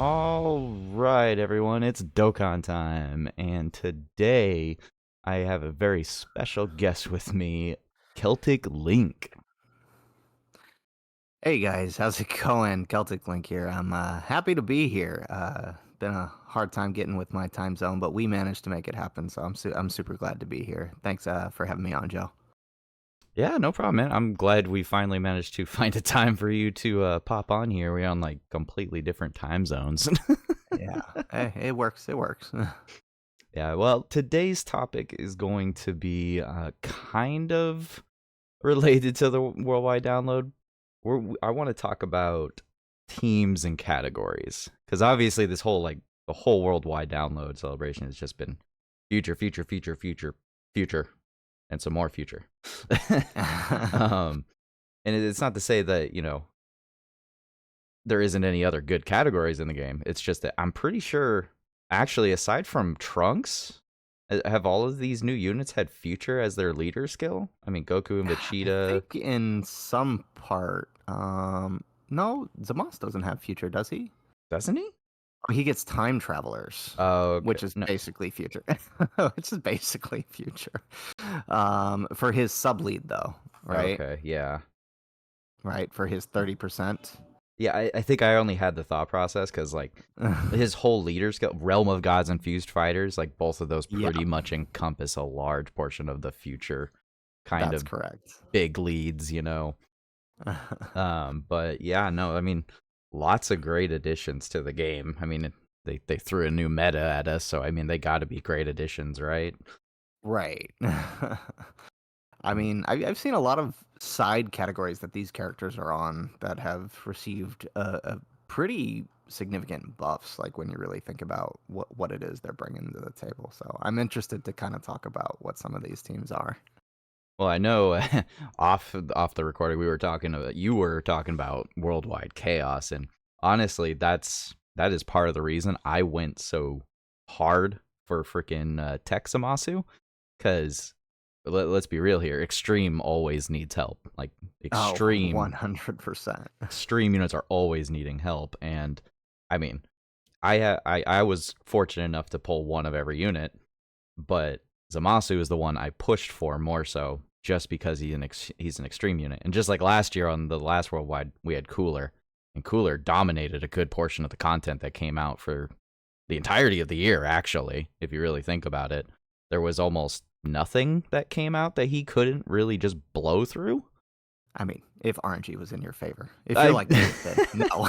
All right, everyone, it's Dokkan time, and today I have a very special guest with me, Celtic Link. Hey guys, how's it going? Celtic Link here. I'm happy to be here. Been a hard time getting with my time zone, but we managed to make it happen, so I'm super glad to be here. Thanks for having me on, Joe. Yeah, no problem, man. I'm glad we finally managed to find a time for you to pop on here. We're on like completely different time zones. Yeah, hey, it works. It works. Yeah, well, today's topic is going to be kind of related to the worldwide download. I want to talk about teams and categories because obviously this whole like the whole worldwide download celebration has just been future, future, future, future, future, and some more future. um, and it's not to say that there isn't any other good categories in the game. It's just that I'm pretty sure, actually, aside from Trunks, have all of these new units had Future as their leader skill? I mean, Goku and I Vegeta, think in some part, no, Zamas doesn't have future, does he? doesn't he? Oh, he gets time travelers, Oh, okay. which is No. basically future. Which is basically future. For his sub lead though, right? Okay, yeah. Right, for his 30%. Yeah, I think I only had the thought process because, like, his whole leader skill, Realm of Gods and Fused Fighters, like, both of those Yeah, pretty much encompass a large portion of the future kind that's of correct. big leads. But yeah, no, I mean, lots of great additions to the game. I mean, they threw a new meta at us, so I mean, they got to be great additions, right? Right. I mean, I've seen a lot of side categories that these characters are on that have received a pretty significant buffs, like when you really think about what it is they're bringing to the table. So I'm interested to kind of talk about what some of these teams are. Well, I know off the recording you were talking about worldwide chaos, and honestly, that is part of the reason I went so hard for freaking Texamasu, because let's be real here, extreme always needs help. Like Oh, extreme 100%. extreme units are always needing help, and I mean, I was fortunate enough to pull one of every unit, but Zamasu is the one I pushed for more so just because he's an extreme unit. And just like last year on the last worldwide, we had Cooler, and Cooler dominated a good portion of the content that came out for the entirety of the year. Actually, if you really think about it, there was almost nothing that came out that he couldn't really just blow through. I mean, if RNG was in your favor. If you're I like me, then no,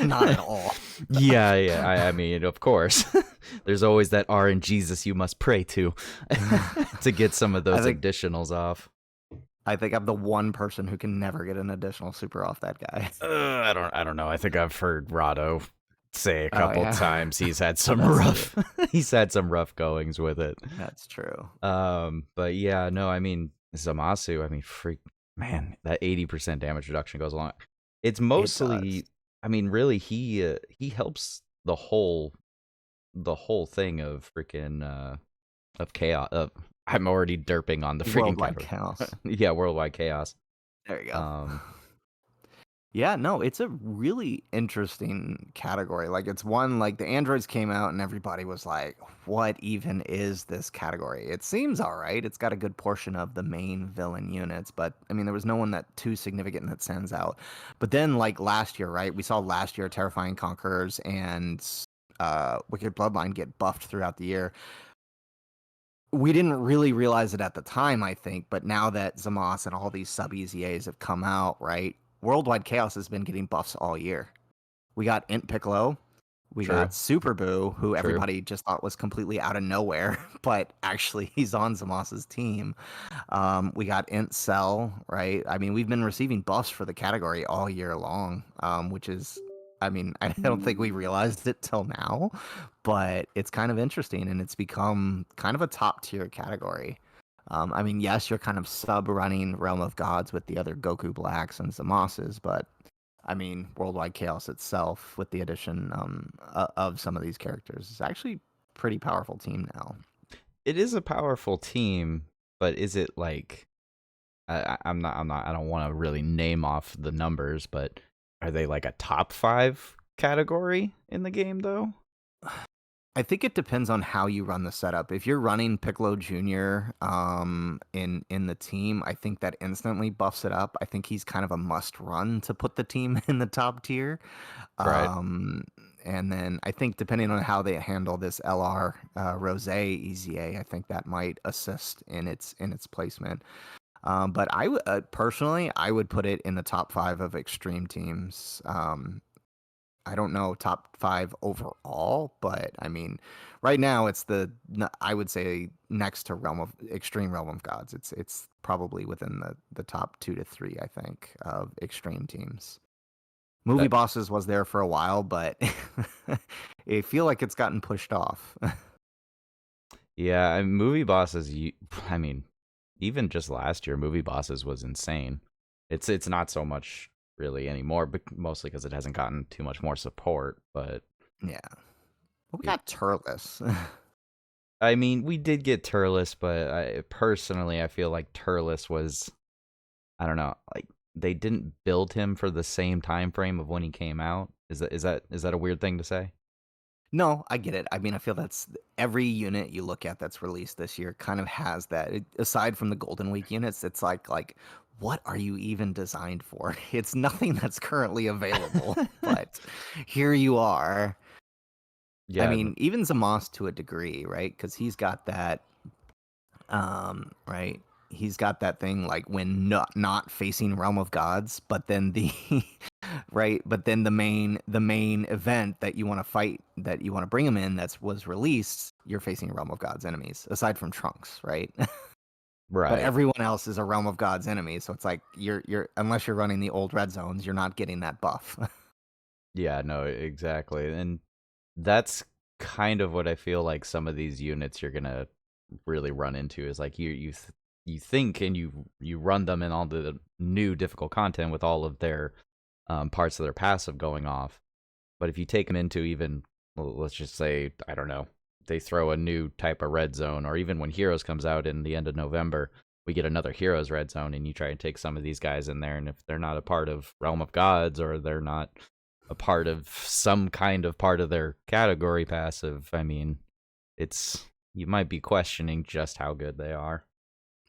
not at all. yeah, I mean, of course. There's always that RNGesus you must pray to to get some of I those think additionals off. I think I'm the one person who can never get an additional super off that guy. I don't know. I think I've heard Rado say a Oh couple yeah, times he's had some that's true. rough he's had some rough goings with it. That's true. But yeah, no, I mean Zamasu, I mean freak man, that 80% damage reduction goes along. It's It does. mostly I mean really he helps the whole thing of freaking of chaos. I'm already derping on the freaking Worldwide category. chaos. Yeah, worldwide chaos. There you go. Um, Yeah, no, it's a really interesting category. Like it's one like the androids came out and everybody was like, "What even is this category?" It seems all right. It's got a good portion of the main villain units, but I mean, there was no one that too significant that stands out. But then like last year, right? We saw last year Terrifying Conquerors and Wicked Bloodline get buffed throughout the year. We didn't really realize it at the time, I think, but now that Zamas and all these sub EZAs have come out, right? Worldwide Chaos has been getting buffs all year. We got Int Piccolo, we true, got Super Boo, who true. everybody just thought was completely out of nowhere, but actually he's on Zamas's team. We got Int Cell, right? I mean, we've been receiving buffs for the category all year long, which is, I mean, I don't think we realized it till now, but it's kind of interesting and it's become kind of a top tier category. I mean, yes, you're kind of sub running Realm of Gods with the other Goku Blacks and Zamases, but I mean, Worldwide Chaos itself, with the addition of some of these characters, is actually pretty powerful team now. It is a powerful team, but is it like I'm not I don't want to really name off the numbers, but are they like a top 5 category in the game, though? I think it depends on how you run the setup. If you're running Piccolo Jr. In the team, I think that instantly buffs it up. I think he's kind of a must run to put the team in the top tier. Right. Um, and then I think depending on how they handle this LR Rose EZA, I think that might assist in its placement. But personally, I would put it in the top 5 of extreme teams. I don't know top 5 overall, but I mean, right now I would say next to Extreme Realm of Gods. It's probably within the top 2 to 3, I think, of extreme teams. Movie That Bosses was there for a while, but I feel like it's gotten pushed off. Yeah, movie bosses. I mean, even just last year, movie bosses was insane. It's not so much really anymore, but mostly because it hasn't gotten too much more support. But Yeah. Well, we it, got Turles. I mean, we did get Turles, but personally, I feel like Turles was, I don't know, like they didn't build him for the same time frame of when he came out. Is that a weird thing to say? No, I get it. I mean, I feel that's every unit you look at that's released this year kind of has that. Aside from the Golden Week units, it's like what are you even designed for? It's nothing that's currently available, but here you are. I Yeah, mean, even Zamos to a degree, right? Because he's got that, right? He's got that thing like when not facing Realm of Gods, but then the right, but then the main event that you want to fight, that you want to bring him in, was released, you're facing Realm of Gods enemies aside from Trunks, right? But right. everyone else is a Realm of Gods enemy, so it's like you're unless you're running the old red zones, you're not getting that buff. Yeah, no, exactly. And that's kind of what I feel like some of these units you're gonna really run into is like you think and you run them in all the new difficult content with all of their parts of their passive going off. But if you take them into even, well, let's just say, I don't know, they throw a new type of red zone, or even when Heroes comes out in the end of November, we get another Heroes red zone, and you try and take some of these guys in there, and if they're not a part of Realm of Gods or they're not a part of some kind of part of their category passive, I mean, you might be questioning just how good they are.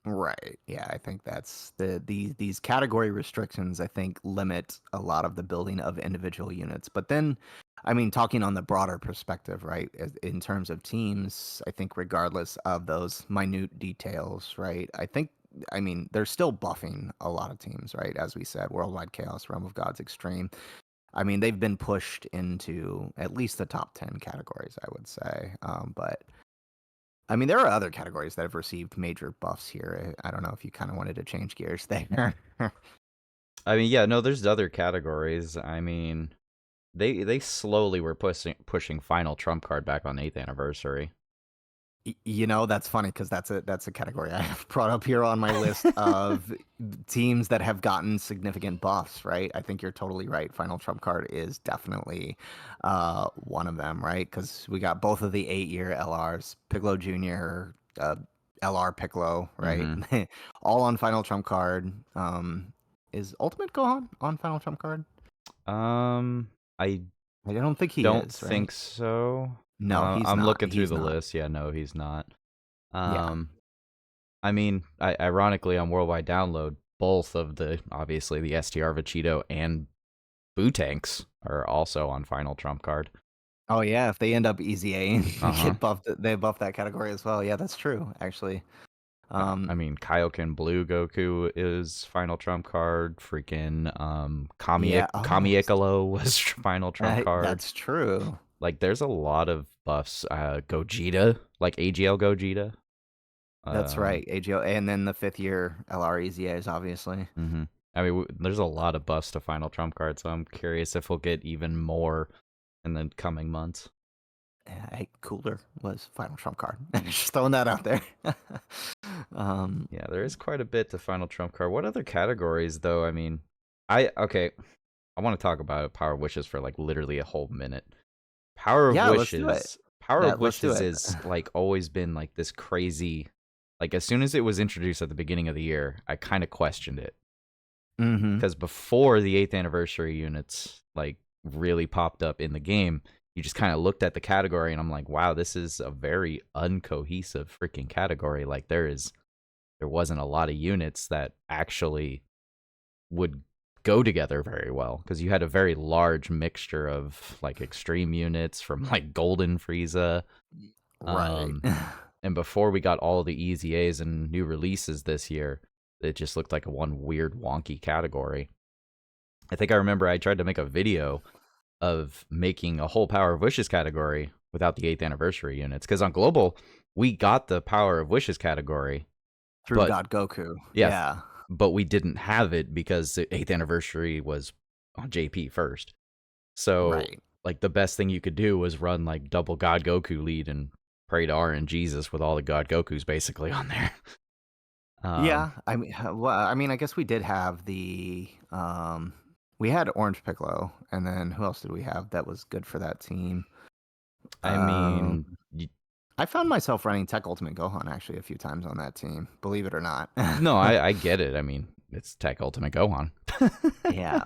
Right. Yeah, I think that's these category restrictions, I think, limit a lot of the building of individual units. But then, I mean, talking on the broader perspective, right, in terms of teams, I think regardless of those minute details, right, I mean, they're still buffing a lot of teams, right? As we said, Worldwide Chaos, Realm of Gods, Extreme. I mean, they've been pushed into at least the top 10 categories, I would say. But I mean, there are other categories that have received major buffs here. I don't know if you kind of wanted to change gears there. I mean, yeah, no, there's other categories. I mean, they slowly were pushing Final Trump Card back on 8th anniversary. You know, that's funny because that's a category I have brought up here on my list of teams that have gotten significant buffs, right? I think you're totally right. Final Trump Card is definitely one of them, right? Because we got both of the 8-year LRs, Piccolo Jr., LR Piccolo, right? Mm-hmm. All on Final Trump Card. Is Ultimate Gohan on Final Trump Card? I I don't think he don't is, right? think so. No, he's I'm not. looking through He's the not. list. Yeah, no, he's not. Yeah, Um, I mean, ironically, on Worldwide Download, both of obviously the STR Vegito and Bootanks are also on Final Trump Card. oh yeah, if they end up easy A and Uh-huh. get buffed, they buff that category as well. Yeah, that's true, actually. I Um, mean, Kaioken Blue Goku is Final Trump Card. Freaking yeah. Oh, Kamiikalo was Final Trump card. that's true. Like, there's a lot of buffs. Gogeta, like AGL Gogeta. That's Um, right. AGO, and then the 5th-year LR EZAs, obviously. mhm. I mean, there's a lot of buffs to Final Trump card, so I'm curious if we'll get even more in the coming months. Hey, Cooler was final trump card. Just throwing that out there. um, Yeah, there is quite a bit to Final Trump card. What other categories, though? I mean, okay, I want to talk about Power of Wishes for like literally a whole minute. yeah, let's do it. Power of Let's do Wishes it. is like always been like this crazy. Like as soon as it was introduced at the beginning of the year, I kind of questioned it Mm-hmm. because before the 8th anniversary units, like really popped up in the game, you just kind of looked at the category and I'm like, wow, this is a very uncohesive freaking category. Like there wasn't a lot of units that actually would go together very well because you had a very large mixture of like extreme units from like Golden Frieza. Right. Um, and before we got all the EZAs and new releases this year, it just looked like a one weird wonky category. I think I remember I tried to make a video of making a whole Power of Wishes category without the 8th anniversary units because on global we got the Power of Wishes category, Through but God Goku. yeah, Yeah. but we didn't have it because the 8th anniversary was on JP first. So Right. like the best thing you could do was run like double God Goku lead and pray to R and Jesus with all the God Gokus basically on there. Yeah, I mean, well, I mean, I guess we did have we had Orange Piccolo, and then who else did we have that was good for that team? I mean, Um, I found myself running Tech Ultimate Gohan actually a few times on that team, believe it or not. no, I get it. I mean, it's Tech Ultimate Gohan. Yeah.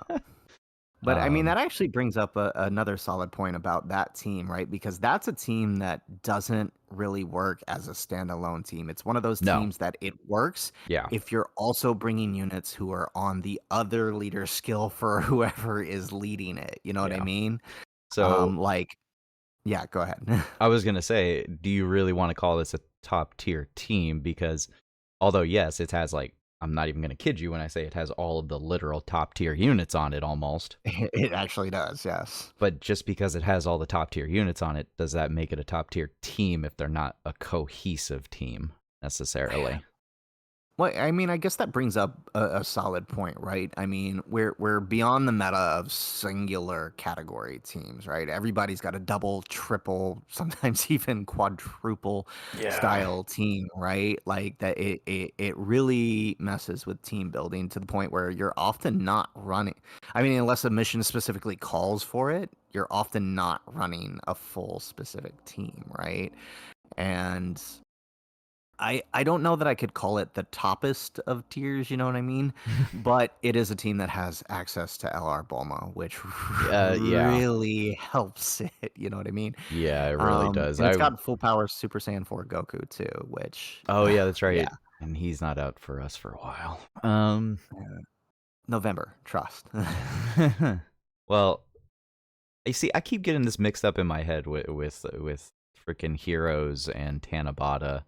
But I mean, um, that actually brings up another solid point about that team, right? Because that's a team that doesn't really work as a standalone team. It's one of those no, teams that it works yeah. if you're also bringing units who are on the other leader skill for whoever is leading it. You know what I Yeah. mean? So Like, yeah, go ahead. I was gonna say, do you really want to call this a top tier team? Because although yes, it has like I'm not even gonna kid you when I say it has all of the literal top tier units on it almost. It actually does, yes. But just because it has all the top tier units on it, does that make it a top tier team if they're not a cohesive team necessarily? Well, I mean, I guess that brings up a solid point, right? I mean, we're beyond the meta of singular category teams, right? Everybody's got a double, triple, sometimes even quadruple Yeah. style team, right? Like that it really messes with team building to the point where you're often not running. I mean, unless a mission specifically calls for it, you're often not running a full specific team, right? And I don't know that I could call it the toppest of tiers, you know what I mean? But it is a team that has access to LR Bulma, which Yeah. really helps it, you know what I mean? Yeah, it really does. And it's got full power Super Saiyan 4 Goku too, which Oh yeah, that's yeah, right. And he's not out for us for a while. November, trust. Well, you see, I keep getting this mixed up in my head with freaking Heroes and Tanabata.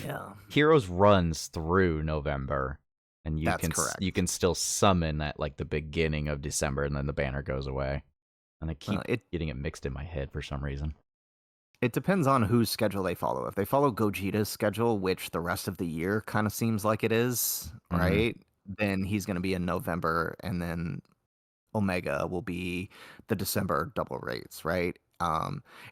Yeah, Heroes runs through November, and that's you correct. can still summon at like the beginning of December, and then the banner goes away. And I keep It getting it mixed in my head for some reason. It depends on whose schedule they follow. If they follow Gogeta's schedule, which the rest of the year kind of seems like it is, Mm-hmm. right? Then he's going to be in November, and then Omega will be the December double rates, right?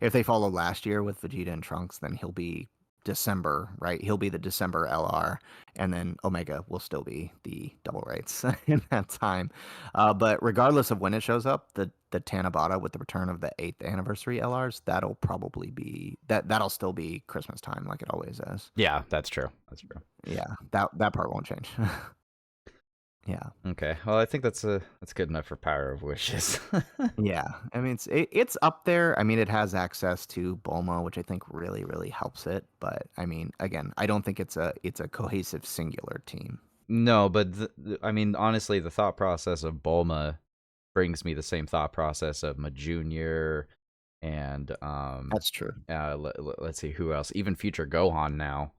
If they follow last year with Vegeta and Trunks, then he'll be December, right? He'll be the December LR, and then Omega will still be the double rates in that time. But regardless of when it shows up, the Tanabata with the return of the 8th anniversary LRs, that'll probably be that'll still be Christmas time, like it always is. Yeah, that's true. That's true. Yeah, that part won't change. Yeah. Okay. Well, I think that's good enough for Power of Wishes. Yeah, I mean it's up there. I mean it has access to Bulma, which I think really helps it. But I mean, again, I don't think it's a cohesive singular team. No, but I mean, honestly, the thought process of Bulma brings me the same thought process of my junior and That's true. let's see who else. Even future Gohan now.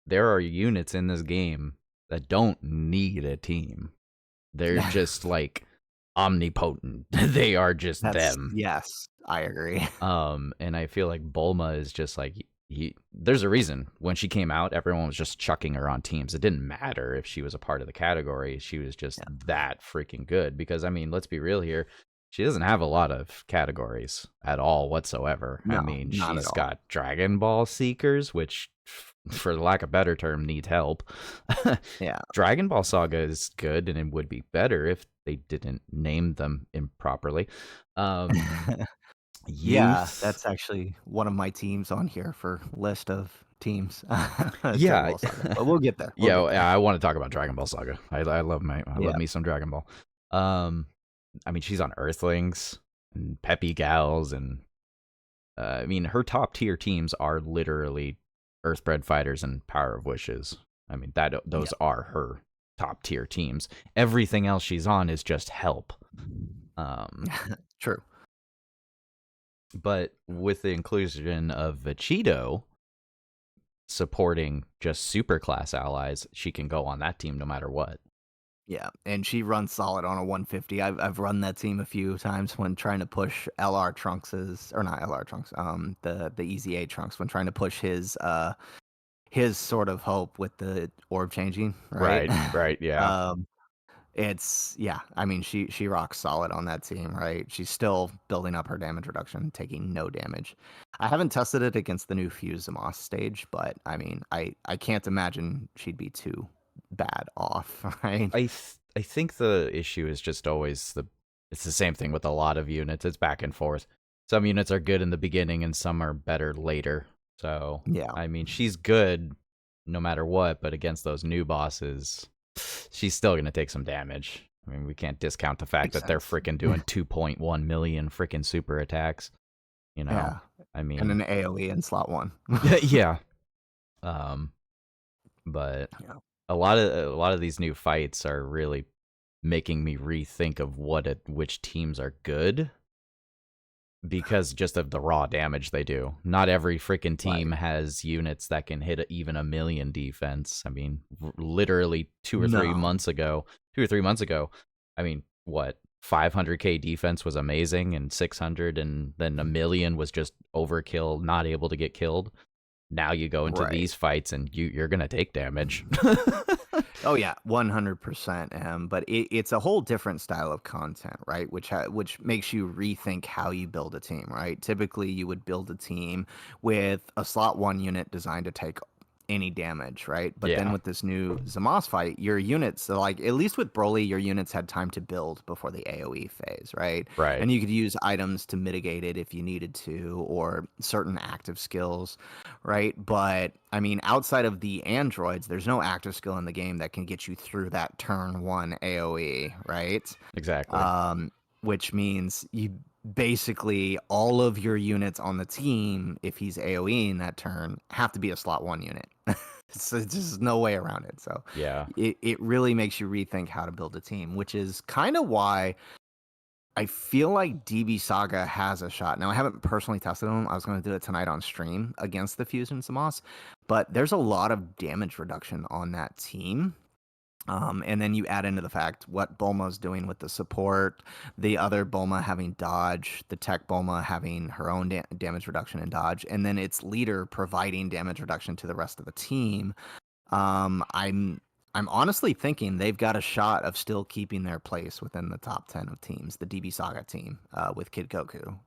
There are units in this game that don't need a team. They're just like omnipotent. They are just That's them. yes, I agree. And I feel like Bulma is just like there's a reason when she came out, everyone was just chucking her on teams. It didn't matter if she was a part of the category. She was just Yeah. that freaking good because I mean, let's be real here. She doesn't have a lot of categories at all whatsoever. I No, mean, not at she's all. got Dragon Ball Seekers, which for lack of a better term needs help. Yeah. Dragon Ball Saga is good and it would be better if they didn't name them improperly. Um Yeah, Youth. that's actually one of my teams on here for list of teams. Dragon Yeah. Ball Saga. But we'll get there. We'll Yeah, get there. I want to talk about Dragon Ball Saga. I love Yeah. me some Dragon Ball. Um I mean she's on Earthlings. and Peppy Gals, and I mean, her top tier teams are literally Earthbred Fighters and Power of Wishes. I mean, those Yeah. are her top tier teams. Everything else she's on is just help. True. But with the inclusion of Vegito supporting just superclass allies, she can go on that team no matter what. Yeah, and she runs solid on a 150. I've run that team a few times when trying to push LR Trunks's, or not LR Trunks, the Easy A Trunks, when trying to push his sort of hope with the orb changing, right? Right, yeah. um it's, yeah, I mean, she rocks solid on that team, right? She's still building up her damage reduction, taking no damage. I haven't tested it against the new Fuse Zamas stage, but I mean, I can't imagine she'd be too bad off, right? I think the issue is just always it's the same thing with a lot of units. It's back and forth. Some units are good in the beginning and some are better later. So, Yeah, I mean, she's good no matter what, but against those new bosses, she's still going to take some damage. I mean, we can't discount the fact makes that they're sense. freaking doing 2.1 million freaking super attacks, you know. Yeah, I and mean, an AoE in slot 1. yeah. Um but Yeah. a lot of these new fights are really making me rethink of which teams are good because just of the raw damage they do. Not every freaking team Right. has units that can hit even a million defense. I mean, literally No. 2 or 3 months ago, I mean, what 500k defense was amazing, and 600, and then a million was just overkill, not able to get killed. Now you go into Right. these fights and you're gonna take damage. Oh yeah, 100%. But it's a whole different style of content, right? Which makes you rethink how you build a team, right? Typically, you would build a team with a slot 1 unit designed to take any damage, right? But then Yeah, with this new Zamas fight, your units, so like at least with Broly, your units had time to build before the AoE phase, right? right. And you could use items to mitigate it if you needed to, or certain active skills, right? But I mean, outside of the androids, there's no active skill in the game that can get you through that turn 1 AoE, right? Exactly. um, which means you basically all of your units on the team, if he's AoEing that turn, have to be a slot 1 unit. So there's just no way around it. So Yeah. it really makes you rethink how to build a team, which is kind of why I feel like DB Saga has a shot. Now, I haven't personally tested him. I was going to do it tonight on stream against the Fusion Samas, but there's a lot of damage reduction on that team. And then you add into the fact what Bulma's doing with the support, the other Bulma having dodge, the tech Bulma having her own damage reduction and dodge, and then its leader providing damage reduction to the rest of the team. I'm honestly thinking they've got a shot of still keeping their place within the top 10 of teams, the DB Saga team, with Kid Goku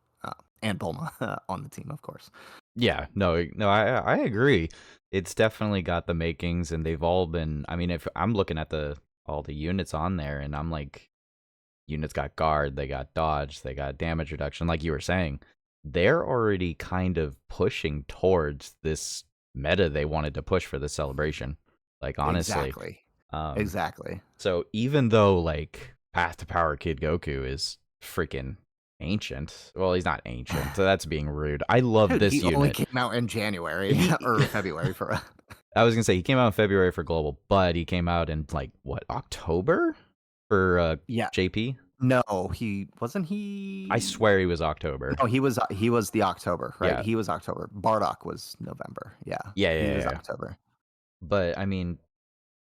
and Bulma on the team, of course. Yeah. No, I agree. It's definitely got the makings, and they've all been. I mean, if I'm looking at all the units on there, and I'm like, units got guard, they got dodge, they got damage reduction, like you were saying, they're already kind of pushing towards this meta they wanted to push for this celebration. Like, honestly. Exactly. Um, Exactly. so even though like Path to Power Kid Goku is freaking ancient, well, he's not ancient, so that's being rude. I love Dude, this he only unit. came out in January He, or February for. I was gonna say he came out in February for Global, but he came out in like what, October for Yeah. JP. No, he wasn't I he. swear he was October. No, he was the October, right? Yeah, He was October. Bardock was November. Yeah, yeah, he yeah, was yeah. October. But I mean,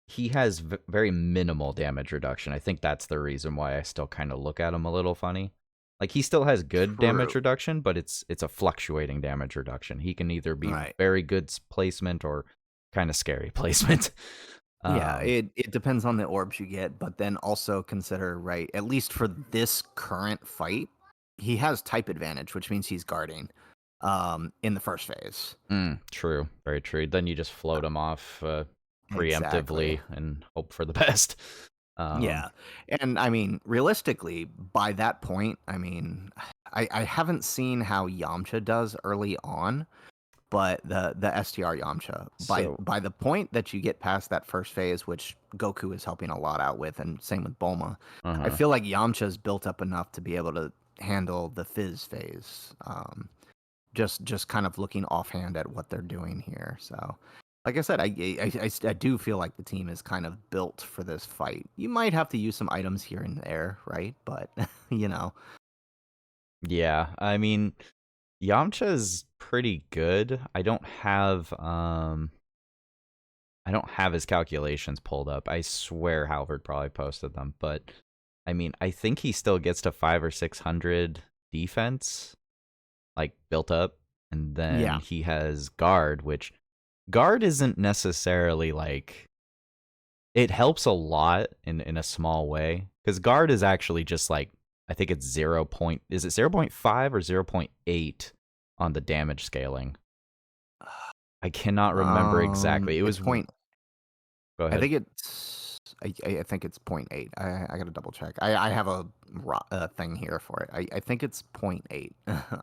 he has very minimal damage reduction. I think that's the reason why I still kind of look at him a little funny. Like, he still has good damage True. reduction, but it's a fluctuating damage reduction. He can either be Right. very good placement or kind of scary placement. Yeah, um, it depends on the orbs you get, but then also consider, right, at least for this current fight, he has type advantage, which means he's guarding in the first phase. True, very true. Then you just float him off Exactly. preemptively and hope for the best. Um, Yeah. And I mean, realistically, by that point, I mean, I haven't seen how Yamcha does early on, but the STR Yamcha, by so by the point that you get past that first phase, which Goku is helping a lot out with, and same with Bulma, I uh-huh. feel like Yamcha's built up enough to be able to handle the Fizz phase. Just kind of looking offhand at what they're doing here. So, like I said, I do feel like the team is kind of built for this fight. You might have to use some items here and there, right? But you know, Yeah, I mean, Yamcha's pretty good. I don't have his calculations pulled up. I swear Halvard probably posted them, but I mean, I think he still gets to 500 or 600 defense, like built up, and then yeah. he has guard, which guard isn't necessarily like it helps a lot in a small way because guard is actually just like I think it's 0. Is it 0.5 or 0.8 on the damage scaling? I cannot remember exactly. It It's was point. go I ahead. think it's. I think it's point 0.8. I got to double check. I have a thing here for it. I think it's point 0.8.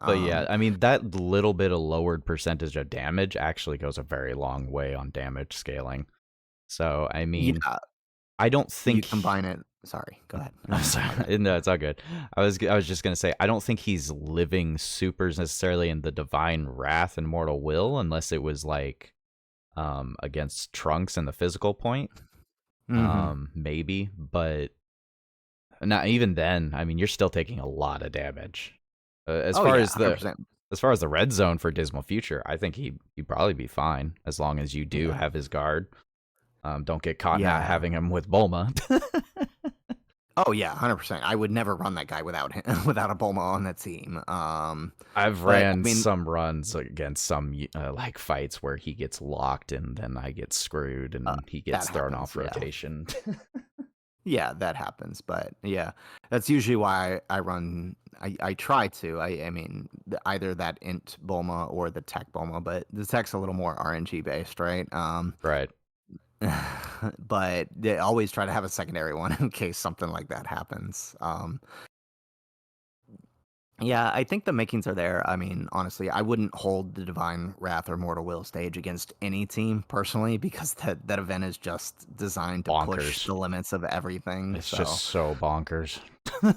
But yeah, um, I mean that little bit of lowered percentage of damage actually goes a very long way on damage scaling. So I mean, yeah, I don't you think. combine it. Sorry, go ahead. I'm My bad. sorry. No, it's all good. I was just gonna say I don't think he's living supers necessarily in the Divine Wrath and Mortal Will unless it was like against Trunks in the physical point. Hmm. Maybe, but not even then. I mean, you're still taking a lot of damage. Oh yeah, 100%. As far as the red zone for Dismal Future, I think he'd probably be fine as long as you do Yeah, have his guard. Don't get caught not yeah. having him with Bulma. Oh yeah, 100%. I would never run that guy without him, without a Bulma on that team. I've But I ran mean, some runs against some like fights where he gets locked and then I get screwed uh, and he that gets thrown happens. off Yeah, rotation. yeah, that happens. But yeah, that's usually why I run. I try to. I mean, either that int Bulma or the tech Bulma, but the tech's a little more RNG based, right? Right. But they always try to have a secondary one in case something like that happens. Yeah, I think the makings are there. I mean, honestly, I wouldn't hold the Divine Wrath or Mortal Will stage against any team personally because that event is just designed to push Bonkers. the limits of everything. It's just So so bonkers.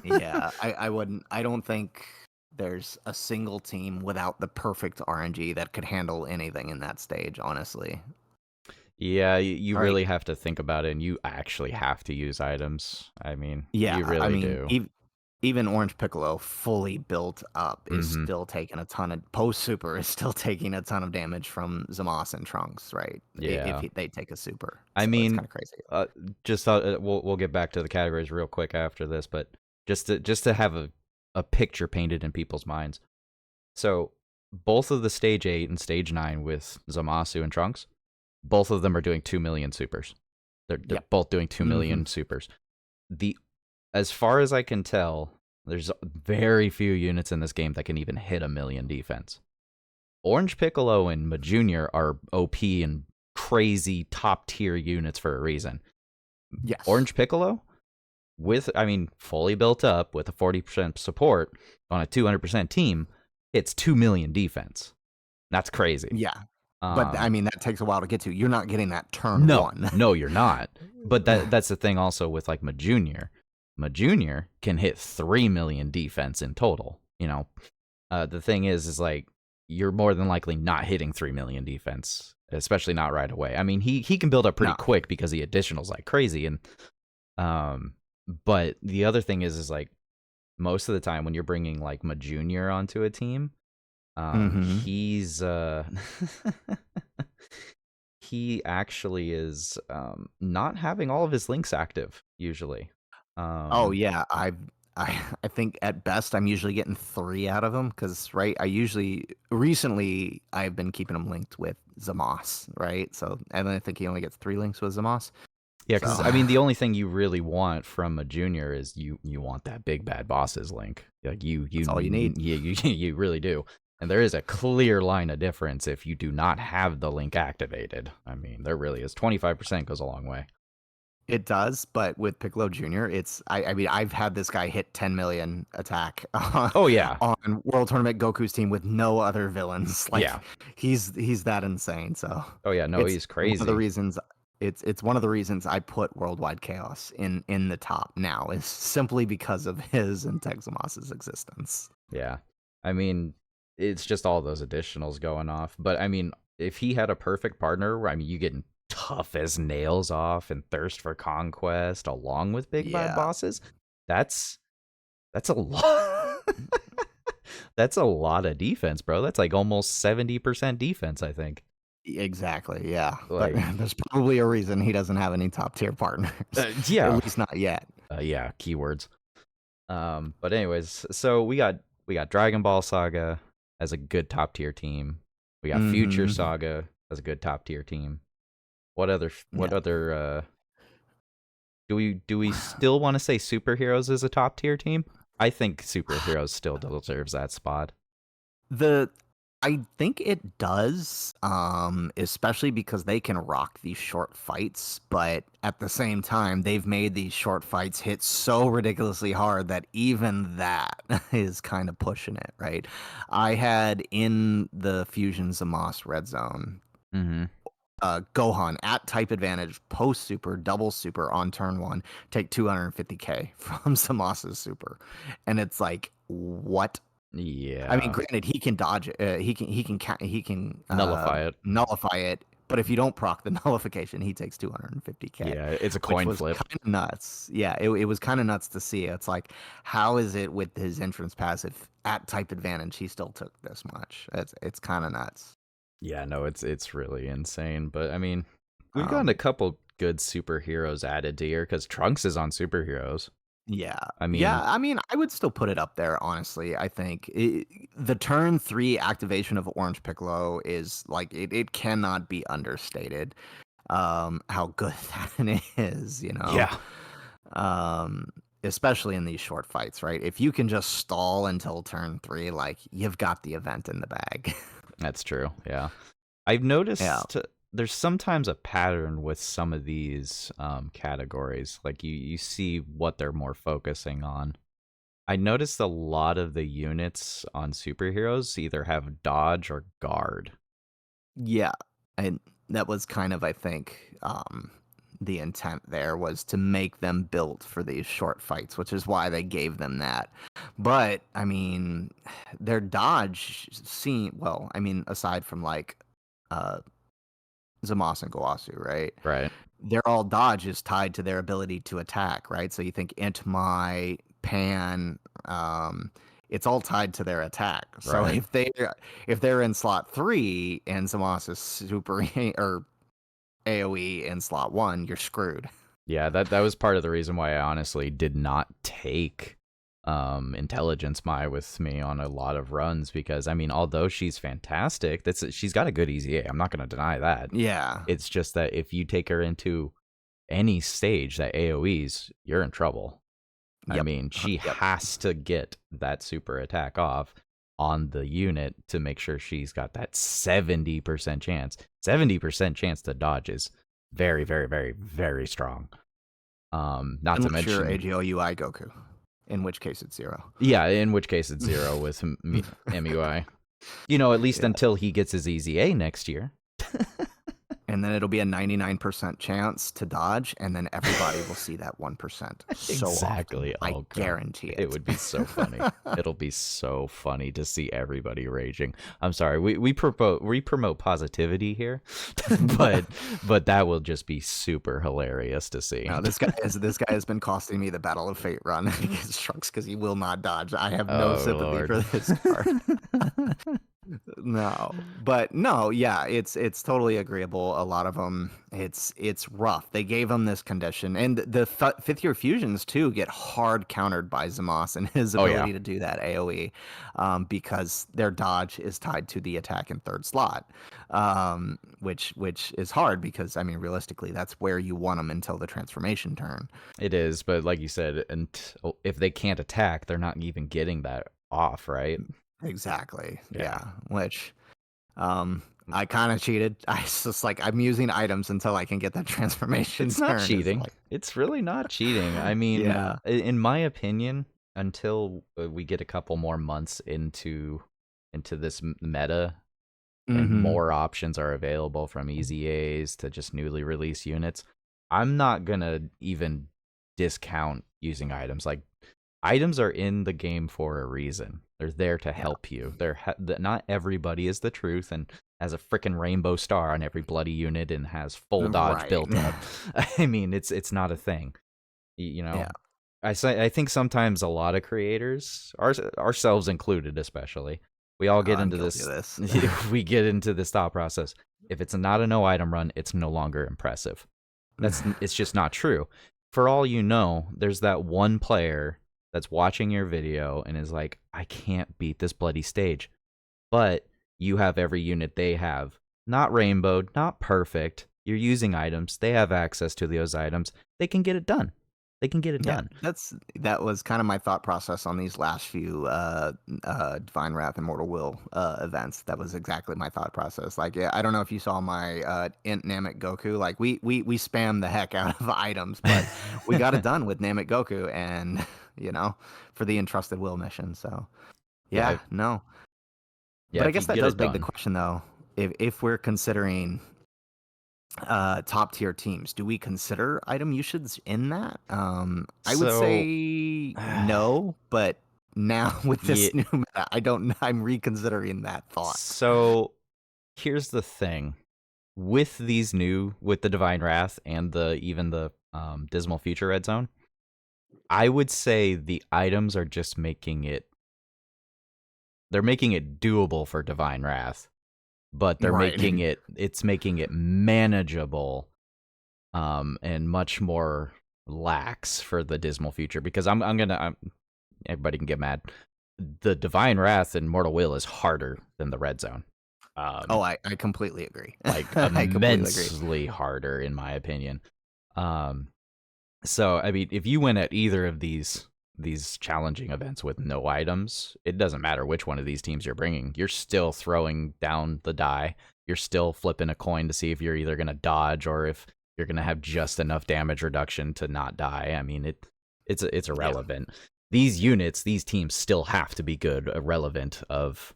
yeah, I wouldn't. I don't think there's a single team without the perfect RNG that could handle anything in that stage. Honestly, Yeah, you right? really have to think about it and you actually have to use items. I mean, Yeah, you I really mean, do. even Orange Piccolo, fully built up, is Mhm. still taking a ton of post super is still taking a ton of damage from Zamos and Trunks, right? If Yeah. they take a super, I so it's kind mean, of crazy. just we'll get back to the categories real quick after this, but just to have a picture painted in people's minds. So both of the stage 8 and stage 9 with Zamasu and Trunks, both of them are doing 2 million supers. They're Yep. both doing two Hmm. million supers. The As far as I can tell, there's very few units in this game that can even hit 1 million defense. Orange Piccolo and Majunior are OP and crazy top tier units for a reason. Yes. Orange Piccolo, with, I mean, fully built up with a 40% support on a 200% team, it's 2 million defense. That's crazy. Yeah. But I Um, mean, that takes a while to get to. You're not getting that turn no, one. no, you're not. But that's the thing also with like Majunior. Majunior can hit 3 million defense in total. The thing is like you're more than likely not hitting 3 million defense, especially not right away. I mean, he can build up pretty No. quick because he additionals like crazy, and um, but the other thing is like most of the time when you're bringing like Majunior onto a team, Hmm. he's he actually is not having all of his links active usually. Oh Um, yeah, I think at best I'm usually getting 3 out of them because right, I usually recently I've been keeping them linked with Zamos, right? So and I think he only gets 3 links with Zamos. Yeah, So because I mean, the only thing you really want from a junior is you want that big bad bosses link. Like that's all you need. yeah, you really do. And there is a clear line of difference if you do not have the link activated. I mean, there really is. 25% goes a long way. It does, but with Piccolo Jr., I mean I've had this guy hit 10 million attack Oh yeah, on World Tournament Goku's team with no other villains. yeah. Like he's that insane. So Oh yeah. No, it's he's one of the crazy. reasons. It's one of the reasons I put Worldwide Chaos in the top now is simply because of his and Texamos's existence. Yeah. I mean, it's just all those additionals going off. But I mean, if he had a perfect partner, I mean, you getting tough as nails off and thirst for conquest along with big bad Yeah, bosses, that's that's a lot. That's a lot of defense, bro. That's like almost 70% defense, I think. exactly. Yeah, but Like, there's probably a reason he doesn't have any top tier partners, at yeah, least not yet. yeah, keywords. But anyways, so we got Dragon Ball Saga as a good top tier team. We got Future Hmm. Saga as a good top tier team. What other do we still want to say superheroes is a top tier team? I think Yeah. superheroes still deserves that spot. The I think it does, especially because they can rock these short fights, but at the same time, they've made these short fights hit so ridiculously hard that even that is kind of pushing it, right? I had in the Fusion Zamos Red Zone, Mm-hmm. Gohan at type advantage, post super, double super on turn one, take 250k from Zamos's super. And it's like, what? I mean, Yeah. granted, he can dodge it. He can Nullify it. nullify it. But if you don't proc the nullification, he takes 250k, Yeah, it's a which coin was flip. kind of nuts. Yeah, it was kind of nuts to see. It's like, how is it with his entrance passive at type advantage, he still took this much? It's kind of nuts. Yeah, no, it's really insane. But I mean, we've gotten a Um, couple good superheroes added to here because Trunks is on superheroes. Yeah. I Yeah, mean, I mean, I would still put it up there, honestly. I think the turn 3 activation of Orange Piccolo is like it cannot be understated how good that is, you know. yeah, Um especially in these short fights, right? If you can just stall until turn 3, like you've got the event in the bag. that's true. Yeah. I've Yeah. noticed there's sometimes a pattern with some of these categories. Like you see what they're more focusing on. I noticed a lot of the units on superheroes either have dodge or guard. Yeah, and that was kind of, I think, the intent there was to make them built for these short fights, which is why they gave them that. But I mean, their dodge seem well. I mean, aside from like uh, Zamos and Gowasu, right? Right. Their all dodge is tied to their ability to attack, right? So you think Entmai, Pan, it's all tied to their attack. So Right. if they're in slot 3 and Zamos is super or AoE in slot 1, you're screwed. Yeah, that was part of the reason why I honestly did not take intelligence my with me on a lot of runs because I mean although she's fantastic she's got a good EZA. I'm not going to deny that. Yeah. It's just that if you take her into any stage that AoEs, you're in trouble. I Yep. mean, she Yep. has to get that super attack off on the unit to make sure she's got that 70% chance. 70% chance to dodge is very, very, very, very strong. Not to Unless you're mention, AGOUI Goku, in which case it's 0. yeah, in which case it's zero with MUI. You know, at least Yeah. until he gets his EZA next year. And then it'll be a 99% chance to dodge, and then everybody will see that 1% so often. Exactly. I Oh god. guarantee It it. would be so funny. It'll be so funny to see everybody raging. I'm sorry. We promote positivity here. but but that will just be super hilarious to see. No, this guy has been costing me the Battle of Fate run against Trunks because he will not dodge. I have no Oh sympathy for lord. this card. No, but no, yeah, it's totally agreeable. A lot of them, it's rough. They gave him this condition, and the fifth year fusions too get hard countered by Zamos and his Oh yeah. ability to do that AOE, because their dodge is tied to the attack in third slot, which is hard because I mean realistically that's where you want them until the transformation turn. It is, but like you said, and if they can't attack, they're not even getting that off, right? Exactly, Yeah. yeah. Which I kind of cheated. I was just like, I'm using items until I can get that transformation It's not turn. Is cheating. like, It's really not cheating. I mean, yeah, in my opinion, until we get a couple more months into this meta, and Mm-hmm. more options are available from easy A's to just newly released units, I'm not gonna even discount using items. Like, items are in the game for a reason. They're there to Yeah. help you. Not everybody is the truth and has a freaking rainbow star on every bloody unit and has full dodge Right. built up. I mean, it's not a thing. You know, Yeah. I think sometimes a lot of creators, ourselves included, especially, we all get I'm into guilty of this. this. We get into this thought process. If it's not a no item run, it's no longer impressive. It's just not true. For all you know, there's that one player that's watching your video and is like, I can't beat this bloody stage. But you have every unit they have. Not rainbowed, not perfect. You're using items. They have access to those items. They can get it done. They can get it Yeah, done. that was kind of my thought process on these last few Divine Wrath and Mortal Will events. That was exactly my thought process. Like, yeah, I don't know if you saw my Int Namek Goku. Like, we spam the heck out of items, but we got it done with Namek Goku, and for the Entrusted Will mission. So Yeah, yeah, no. yeah. But I If you guess that get does it beg the done. question, though, if we're considering top tier teams, do we consider item usage in that? I would So, say no, but now with yeah. this new meta, I'm reconsidering that thought. So here's the thing: with with the Divine Wrath and the Dismal Future Red Zone, I would say the items are just making it. They're making it doable for Divine Wrath, but Right. it's making it manageable, and much more lax for the Dismal Future, because everybody can get mad. The Divine Wrath in Mortal Will is harder than the Red Zone. Oh, Um, I completely agree. like I completely agree. immensely harder in my opinion. Um, so I mean, if you win at either of these challenging events with no items, it doesn't matter which one of these teams you're bringing. You're still throwing down the die. You're still flipping a coin to see if you're either going to dodge or if you're going to have just enough damage reduction to not die. I mean, it's Yeah, irrelevant. These units, these teams still have to be good, irrelevant of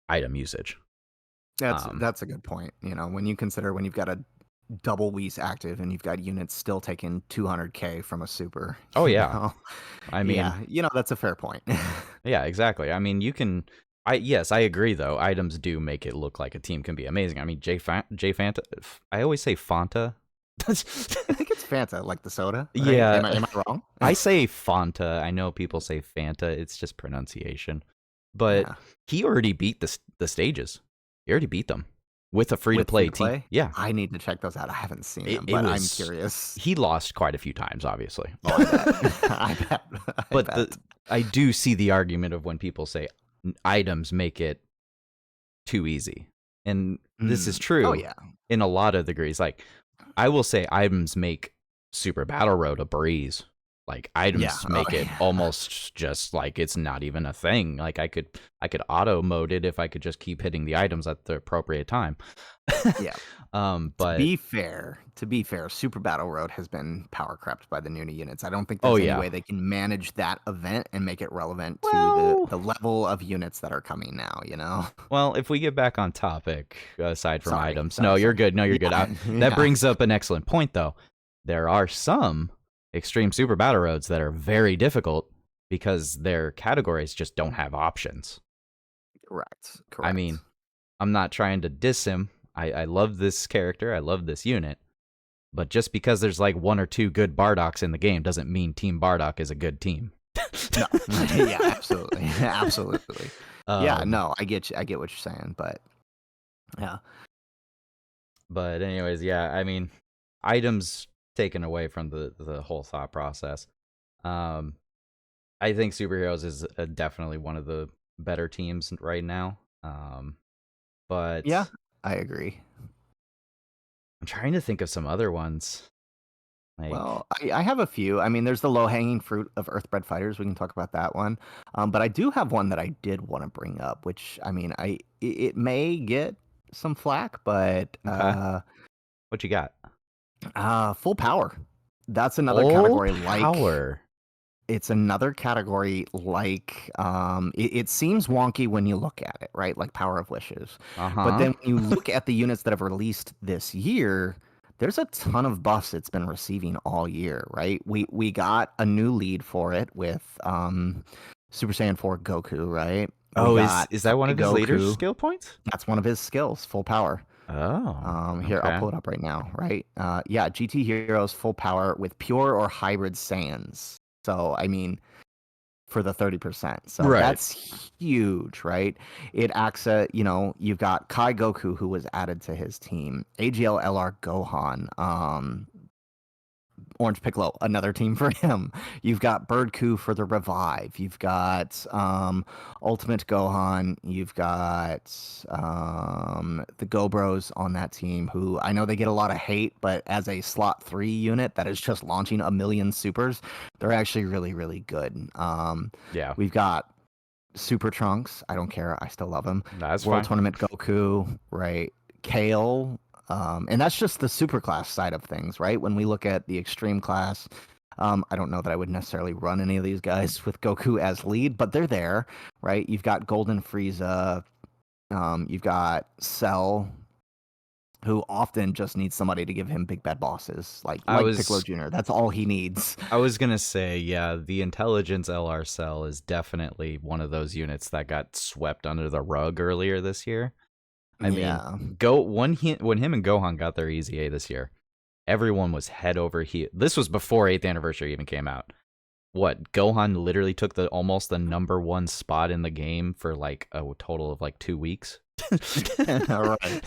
item usage. that's a good point. When you consider when you've got a double Whis active and you've got units still taking 200k from a super, Oh you yeah, know, I mean, yeah, that's a fair point. yeah, exactly. I mean, you can. Yes, I agree. Though items do make it look like a team can be amazing. I mean, J Fanta. I always say Fanta. I think it's Fanta, like the soda, right? Yeah, Am I wrong? I say Fanta. I know people say Fanta. It's just pronunciation. But Yeah. he already beat the stages. He already beat them with a free to With free play to team. play? Yeah, I need to check those out. I haven't seen them, it but I'm was. curious. He lost quite a few times, obviously. Oh, I bet. I bet. I But bet. I do see the argument of when people say items make it too easy. And this is Oh, true yeah. in a lot of degrees. Like, I will say items make Super Battle Road a breeze. Like, Yeah. items Oh, make it yeah. almost just like it's not even a thing. Like, I could auto mode it if I could just keep hitting the items at the appropriate time. Yeah. But To be fair, Super Battle Road has been power crept by the Nuna units. I don't think oh there's any yeah. way they can manage that event and make it relevant to Well, the level of units that are coming now. well, if we get back on topic, aside from Sorry. items, no, Sorry, you're sorry. good. No, you're good. Yeah. That Yeah. brings up an excellent point, though. There are some extreme super battle roads that are very difficult because their categories just don't have options. Correct. I Correct. mean, I'm not trying to diss him. I love this character. I love this unit. But just because there's like one or two good Bardocks in the game doesn't mean Team Bardock is a good team. No. Yeah, absolutely. Absolutely. Yeah, um, no, I get you. I get what you're saying, but yeah. but anyways, yeah, I mean, items taken away from the whole thought process. Um, I think superheroes is definitely one of the better teams right now. But Yeah, I agree. I'm trying to think of some other ones. Like, Well, I have a few. I mean, there's the low-hanging fruit of Earthbred Fighters. We can talk about that one. But I do have one that I did want to bring up, which I mean, it may get some flack, but okay, what you got? full power. That's another Full category like power. it's another category like it seems wonky when you look at it, right? Like Power of Wishes. But Uh-huh. then when you look at the units that have released this year, there's a ton of buffs it's been receiving all year, right? We got a new lead for it with Super Saiyan 4 Goku, right? We Oh, got is that one Kai of his leader Goku. skill points? That's one of his skills, full power. Oh, Here, I'll okay. pull it up right now, right? Yeah, GT Heroes full power with pure or hybrid Saiyans. So, I mean, for the 30%. So Right. that's huge, right? It acts you've got Kai Goku who was added to his team, AGL LR Gohan, Orange Piccolo, another team for him. You've got Bird Coup for the revive. You've got Ultimate Gohan. You've got the Go Bros on that team, who I know they get a lot of hate, but as a slot 3 unit that is just launching a million supers, they're actually really, really good. Yeah, We've got Super Trunks. I don't care. I still love him. that's World fine. Tournament Goku, right? Kale. And that's just the super class side of things, right? When we look at the extreme class, I don't know that I would necessarily run any of these guys with Goku as lead, but they're there, right? You've got Golden Frieza. You've got Cell, who often just needs somebody to give him big bad bosses, I like Piccolo was Jr. That's all he needs. I was gonna say, yeah, the intelligence LR cell is definitely one of those units that got swept under the rug earlier this year. I mean, Yeah. when him and Gohan got their Easy A this year, everyone was head over heel. This was before 8th anniversary even came out. What, Gohan literally took the almost the number one spot in the game for like a total of like 2 weeks. All right.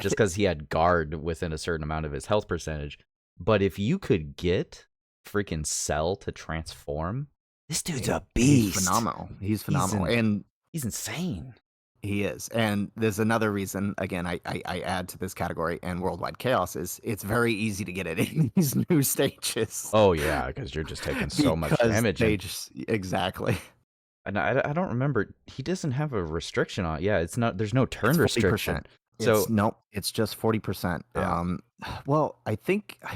Just because he had guard within a certain amount of his health percentage. But if you could get freaking Cell to transform, this dude's a He's beast. phenomenal. He's He's phenomenal. And he's insane. he is. And there's another reason, again, I add to this category and worldwide chaos is it's very easy to get it in these new stages Oh yeah, because you're just taking so much because damage, they and just exactly. I don't remember. He doesn't have a restriction on. Yeah, it's not. There's no It's turn restriction. 40%. It's So nope, it's just 40%. yeah, Well, I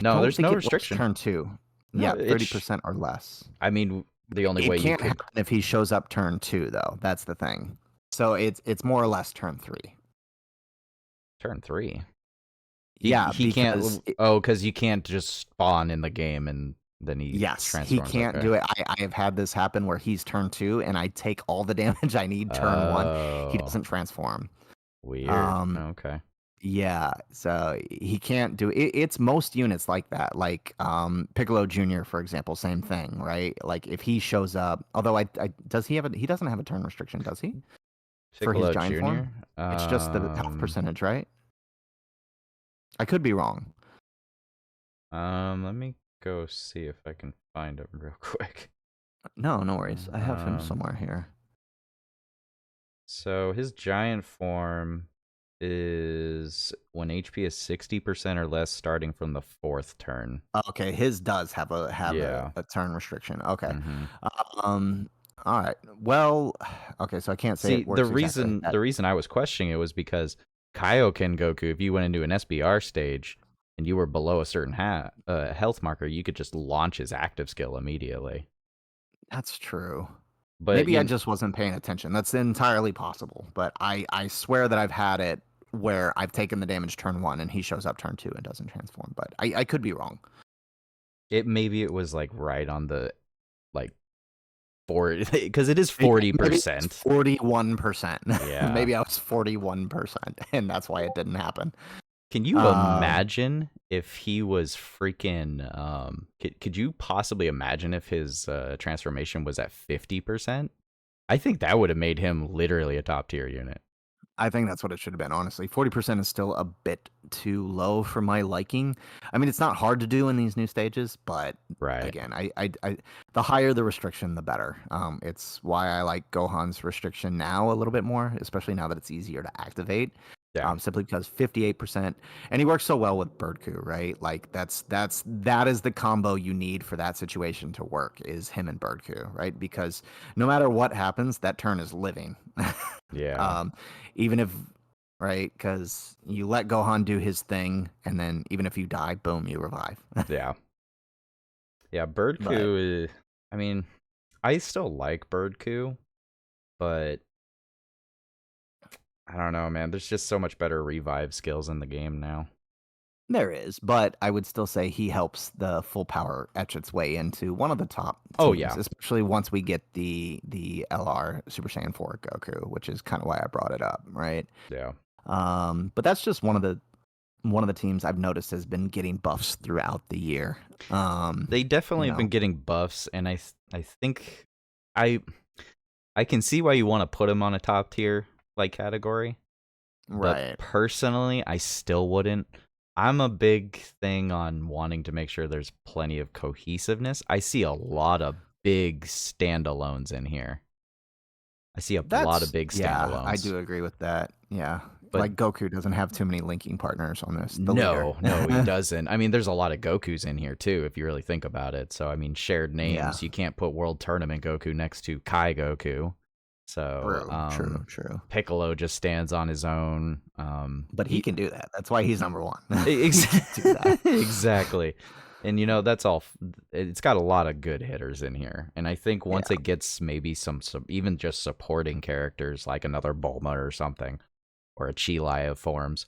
no, don't there's think no it works restriction. turn 2. No, Yeah, 30% or less. I mean, the only It way you can't could happen if he shows up turn 2 though. That's the thing. So it's more or less turn 3. turn 3. Yeah, He because can't. Oh, because you can't just spawn in the game and then he yes, he transforms. can't Okay. do it. I have had this happen where he's turn 2 and I take all the damage I need turn 1. He Oh, doesn't transform. weird. Um, Okay. yeah, so he can't do it. It's most units like that. Like Piccolo Jr., for example, same thing, right? Like if he shows up, although I does he have he doesn't have a turn restriction, does he? For his Piccolo giant Jr. form? It's just the health percentage, right? I could be wrong. Let me go see if I can find him real quick. No, no worries. I have him Um, somewhere here. so his giant form is when HP is 60% or less starting from the 4th turn. Okay, his does have Yeah. a turn restriction. Okay. Mm-hmm. Um, all right. Well, okay, so I can't say See, it works exactly like that. the reason I was questioning it was because Kaioken Goku, if you went into an SBR stage and you were below a certain health marker, you could just launch his active skill immediately. That's true. But Maybe I you just wasn't paying attention. That's entirely possible. But I swear that I've had it where I've taken the damage turn 1 and he shows up turn 2 and doesn't transform. But I could be wrong. it maybe it was like right on the like 40 because it is Maybe it was 40%. 41%. Yeah. Maybe I was 41%, and that's why it didn't happen. Can you Um, imagine if he was freaking could you possibly imagine if his transformation was at 50%? I think that would have made him literally a top tier unit. I think that's what it should have been, honestly. 40% is still a bit too low for my liking. I mean, it's not hard to do in these new stages, but Right. again, the higher the restriction, the better. It's why I like Gohan's restriction now a little bit more, especially now that it's easier to activate. Yeah. Simply because 58%, and he works so well with Birdcoo, right? Like that is the combo you need for that situation to work is him and Birdcoo, right? Because no matter what happens, that turn is living. Yeah. um, even if right, because you let Gohan do his thing, and then even if you die, boom, you revive. Yeah. Yeah, But Birdcoo. I mean, I still like Birdcoo, but I don't know, man. There's just so much better revive skills in the game now. There is, but I would still say he helps the full power etch its way into one of the top Oh teams, yeah, especially once we get the LR Super Saiyan 4 Goku, which is kind of why I brought it up, right? yeah. But that's just one of the teams I've noticed has been getting buffs throughout the year. They You definitely have been know, getting buffs, and I think I I can see why you want to put him on a top tier like category, but right. personally, I still wouldn't. I'm a big thing on wanting to make sure there's plenty of cohesiveness. I see a lot of big standalones in here. I see a lot of big Yeah, I standalones. do agree with that. Yeah. But Like Goku doesn't have too many linking partners on this, the leader. no, he doesn't. I mean, there's a lot of Gokus in here too, if you really think about it. So I mean, shared Yeah. names. You can't put World Tournament Goku next to Kai Goku. So True, true, true. Piccolo just stands on his own. But he can do that. That's why he's number one. He Ex- can do that. exactly. And that's all. It's got a lot of good hitters in here, and I think once Yeah, it gets maybe some even just supporting characters like another Bulma or something, or a Chilai of forms,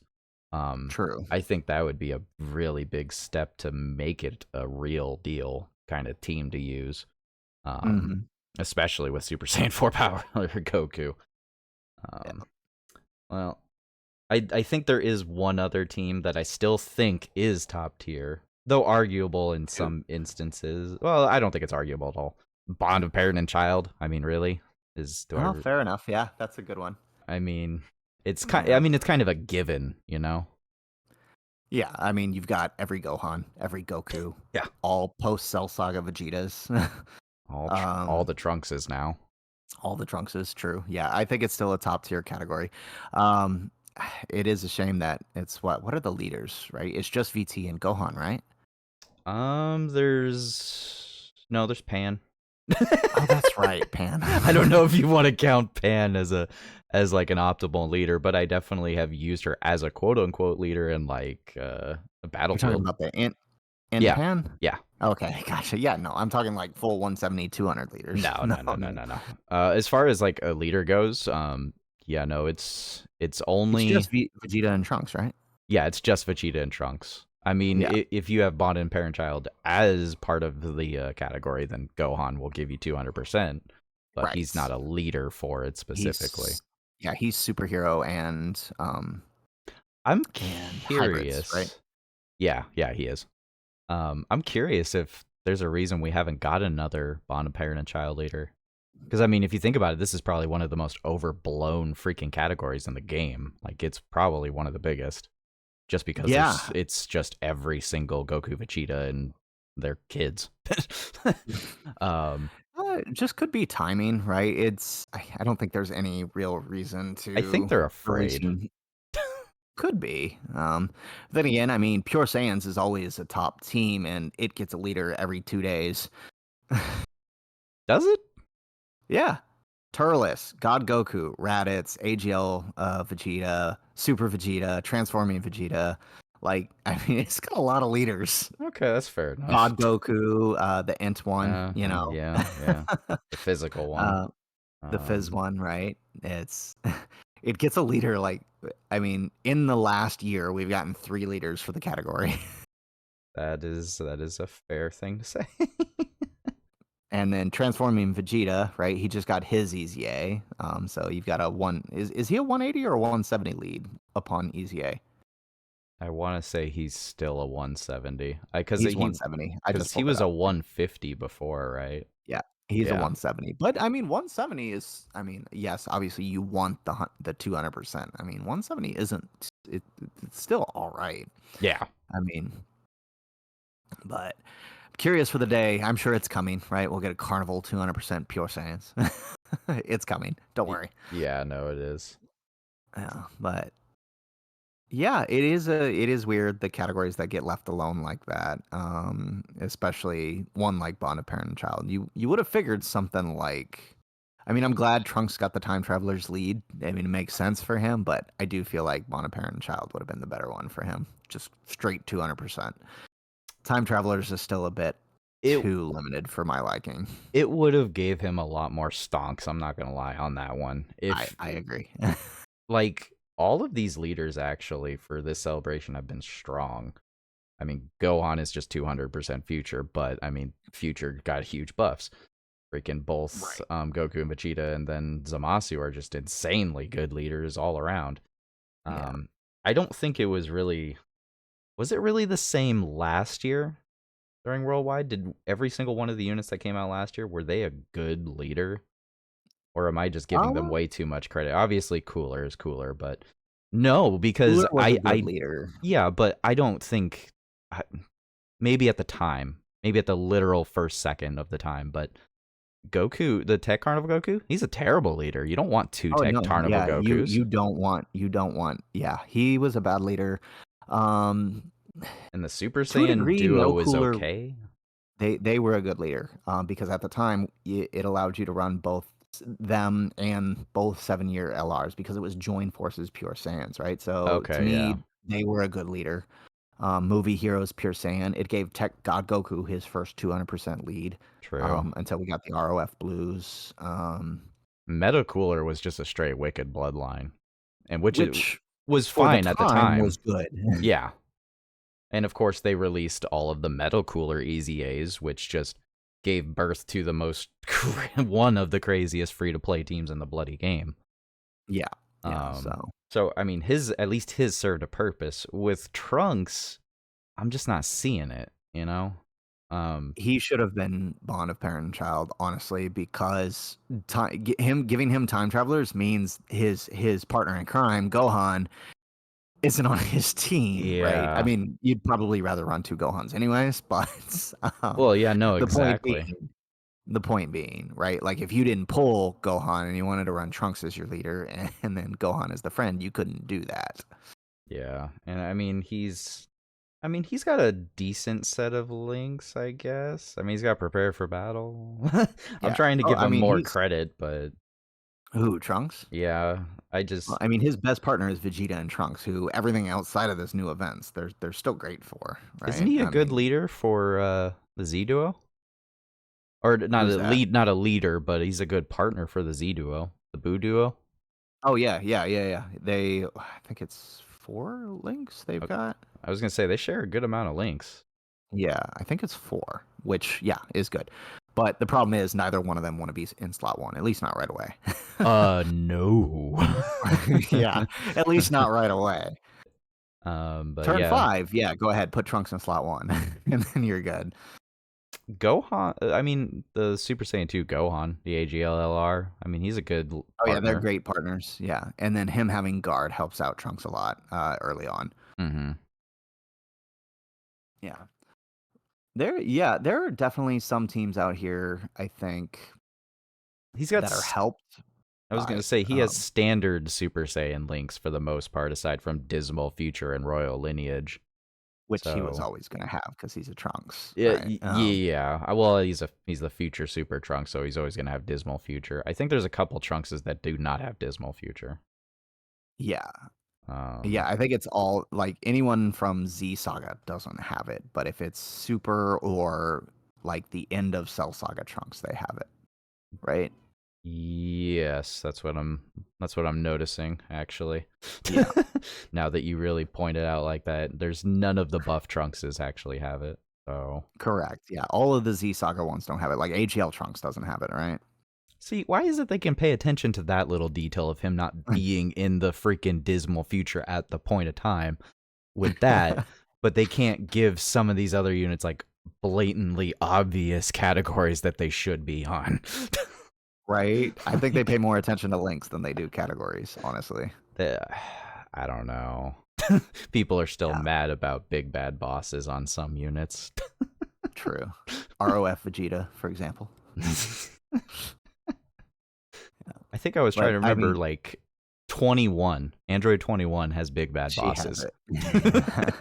true. I think that would be a really big step to make it a real deal kind of team to use, um, Mhm. especially with Super Saiyan 4 power or Goku. Yeah. Um, well, I think there is one other team that I still think is top tier, though arguable in Who? some instances. Well, I don't think it's arguable at all. Bond of parent and child. I mean, really, is do Oh, fair enough. Yeah, that's a good one. I mean, it's kind. I Yeah. mean, it's kind of a given, you know. Yeah, I mean, you've got every Gohan, every Goku, Yeah. all post Cell Saga Vegetas. All um, the Trunkses now. all the Trunks is true. Yeah, I think it's still a top tier category. Um, it is a shame that it's what are the leaders, right? It's just VT and Gohan, right? There's Pan. Oh, that's right, Pan. I don't know if you want to count Pan as like an optimal leader, but I definitely have used her as a quote unquote leader in like a You're talking Battlefield. about the Ant Yeah, Pan? yeah. Okay, gotcha. Yeah, no, I'm talking like full 170, 200 liters. No, No, no, no, no, no. no, no. As far as like a leader goes, yeah, no, it's It's only just Vegeta and Trunks, right? yeah, it's just Vegeta and Trunks. I mean, Yeah, if you have Bond and Parent Child as part of the category, then Gohan will give you 200%, but he's right. not a leader for it specifically. He's yeah, he's superhero I'm and hybrids, right? curious. Yeah, yeah, he is. I'm curious if there's a reason we haven't got another Bond of Parent and Child leader. Because I mean, if you think about it, this is probably one of the most overblown freaking categories in the game. Like, it's probably one of the biggest, just because Yeah. it's just every single Goku, Vegeta, and their kids. um, It just could be timing, right? I don't think there's any real reason I think to they're release afraid. him. Could be. Then again, I mean, Pure Saiyans is always a top team, and it gets a leader every 2 days. Does it? Yeah. Turles, God Goku, Raditz, AGL Vegeta, Super Vegeta, Transforming Vegeta. Like, I mean, it's got a lot of leaders. Okay, that's fair enough. God Goku, the Ent one, Yeah, yeah. The physical one. uh, the Fizz Um, one, right? It's it gets a leader like I mean, in the last year, we've gotten 3 leaders for the category. that is a fair thing to say. And then transforming Vegeta, right? He just got his Easy A. So you've got a one. Is he a 180 or a 170 lead upon Easy A? I want to say he's still a 170. Because He's 170. I just he pulled it was a up. 150 before, right? Yeah, he's a Yeah, 170. But I mean, 170 is. I mean, yes, obviously you want the 200%. I mean, 170 isn't. It's still all right. yeah. I mean, but I'm curious for the day. I'm sure it's coming, right? We'll get a Carnival 200% Pure Science. It's coming. Don't worry. Yeah, no, it is. Yeah, but yeah, it is weird the categories that get left alone like that. Especially one like Bond of Parent and Child. You would have figured something like I mean, I'm glad Trunks got the Time Traveler's lead. I mean, it makes sense for him, but I do feel like Bond of Parent and Child would have been the better one for him. Just straight 200%. Time Travelers is still a bit it too limited for my liking. it would have gave him a lot more stonks, I'm not gonna lie on that one. If I agree. like all of these leaders actually for this celebration have been strong. I mean, Gohan is just 200% future, but I mean, future got huge buffs. Freaking both Right. Goku and Vegeta and then Zamasu are just insanely good leaders all around. Yeah. Um, I don't think it was really. Was it really the same last year during Worldwide? Did every single one of the units that came out last year, were they a good leader? Or am I just giving them Um, way too much credit? Obviously, Cooler is Cooler, but no, Cooler because was a good leader. yeah, but I don't think, maybe at the time, maybe at the literal first second of the time, but Goku, the Tech Carnival Goku, he's a terrible leader. You don't want two Oh, Tech no, Carnival yeah, you Gokus. you don't want yeah, he was a bad leader. Um, And the Super to a Saiyan degree, no duo is Cooler okay. they were a good leader, because at the time, it allowed you to run both them and both 7-year LRs because it was joined forces pure Saiyans, right? So, to Okay, yeah, me, they were a good leader. Movie Heroes Pure Saiyan, it gave Tech God Goku his first 200% lead, true. until we got the ROF Blues, Meta Cooler was just a straight Wicked bloodline, and which it which was for the fine at the time was time. good. Yeah, and of course they released all of the Metal Cooler Easy A's, which just gave birth to the most one of the craziest free to play teams in the bloody game. Yeah, yeah, Um, so so I mean, his at least his served a purpose. With Trunks, I'm just not seeing it. You know, um, he should have been Bond of Parent and Child, honestly, because him giving him time travelers means his partner in crime, Gohan, isn't on his team, right? I yeah. mean, you'd probably rather run 2 Gohans anyways, but, Well, yeah, no, the point exactly. being the point being, right, like, if you didn't pull Gohan and you wanted to run Trunks as your leader and then Gohan as the friend, you couldn't do that. Yeah, and I mean, he's got a decent set of links, I guess. I mean, he's got prepare for battle. I'm Yeah. trying to Oh, give I him mean, more he's credit, but who, Trunks? yeah, I Well, just I mean, his best partner is Vegeta and Trunks, who everything outside of this new events, they're still great for, isn't right? he a I good mean, leader for the Z duo? Or not who's a that? lead, not a leader, but he's a good partner for the Z duo, the Boo duo. Oh yeah, yeah, yeah, yeah. I think it's 4 links they've Uh, got. I was gonna say they share a good amount of links. Yeah, I think it's 4, which yeah is good. But the problem is neither one of them want to be in slot 1, at least not right away. No. Yeah, at least not right away. But Turn yeah, 5, yeah, go ahead, put Trunks in slot 1, and then you're good. Gohan. I mean, the Super Saiyan 2 Gohan, the AGLLR. I mean, he's a good Oh yeah, they're partner. great partners. Yeah, and then him having guard helps out Trunks a lot early on. Hmm. Yeah. There are definitely some teams out here, I think, He's got. that are helped I was gonna by, say he has standard Super Saiyan links for the most part, aside from Dismal Future and Royal Lineage. which he was So always going to have because he's a Trunks, yeah, right? yeah. Well, he's the Future Super Trunks, so he's always gonna have Dismal Future. I think there's a couple Trunkses that do not have Dismal Future. Yeah, Um, yeah. I think it's all like anyone from Z Saga doesn't have it, but if it's Super or like the end of Cell Saga Trunks, they have it, right? yes, that's what I'm noticing actually. Yeah, Now that you really point it out like that, there's none of the buff Trunkses actually have it. So correct. Yeah, all of the Z Saga ones don't have it. Like AGL Trunks doesn't have it, right? see, why is it they can pay attention to that little detail of him not being in the freaking dismal future at the point of time with that, but they can't give some of these other units like blatantly obvious categories that they should be on. Right? I think they Like, pay more attention to links than they do categories, honestly. the- I don't know. People are still Yeah, mad about big bad bosses on some units. true. ROF Vegeta, for example. Yeah. I think I was trying But to I remember mean, like 21. Android 21 has big bad she has bosses. it.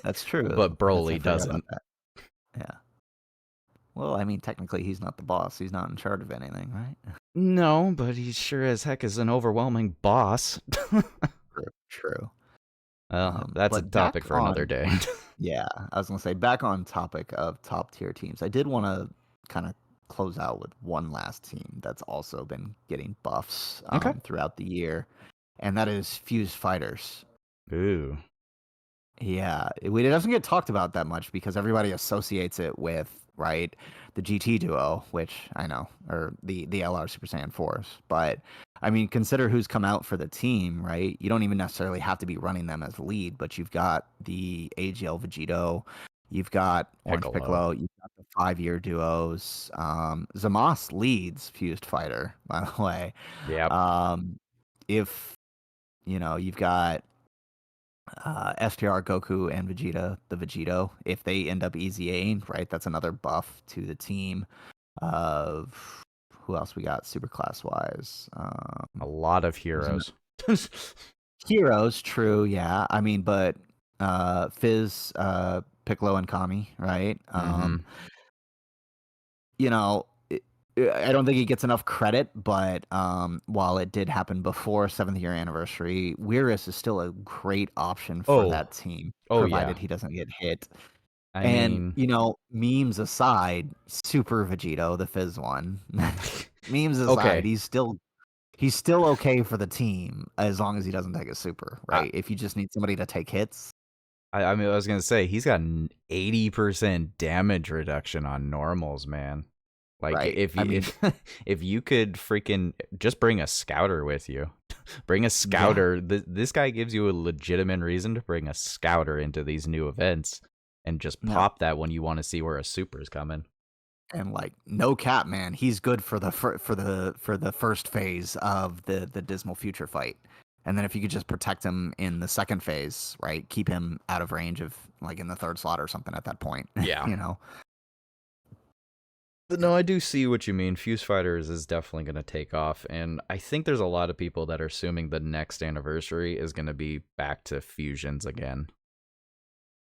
That's true. But I guess I Broly forgot about doesn't. that. Yeah. Well, I mean, technically, he's not the boss. He's not in charge of anything, right? No, but he sure as heck is an overwhelming boss. True. True. That's a But back topic for another on, day. yeah, I was gonna say back on topic of top tier teams. I did want to kind of close out with one last team that's also been getting buffs Okay. throughout the year, and that is Fuse Fighters. Ooh. Yeah, it doesn't get talked about that much because everybody associates it with, right, the GT duo, which I know, or the LR Super Saiyan 4s. But I mean, consider who's come out for the team, right? You don't even necessarily have to be running them as lead, but you've got the AGL Vegito, you've got Orange Piccolo. Piccolo, you've got the 5-year duos. Zamas leads Fused Fighter, by the way. Yep. Um, if you've got SPR, Goku, and Vegeta, the Vegito, if they end up easy Aing, right, that's another buff to the team. Of who else we got super class wise? A lot of There's heroes. heroes, true, yeah. I mean, but Fizz, Piccolo, and Kami, right? Mm-hmm. You know, I don't think he gets enough credit, but while it did happen before 7th year anniversary, Weirus is still a great option for Oh. that team, Oh yeah. provided he doesn't get hit. I And, mean, memes aside, Super Vegito, the Fizz one, memes aside, okay. he's still okay for the team as long as he doesn't take a super, I, right? If you just need somebody to take hits, I mean, I was gonna say he's got an 80% damage reduction on normals, man. Like right? if I you mean, if if you could freaking just bring a scouter with you, bring a yeah, scouter. This guy gives you a legitimate reason to bring a scouter into these new events, and just no. pop that when you want to see where a super's coming. And like no cap, man, he's good for the first phase of the Dismal Future fight. And then if you could just protect him in the second phase, right? Keep him out of range of like in the third slot or something at that point, Yeah. you know. But no, I do see what you mean. Fuse Fighters is definitely going to take off, and I think there's a lot of people that are assuming the next anniversary is going to be back to fusions again.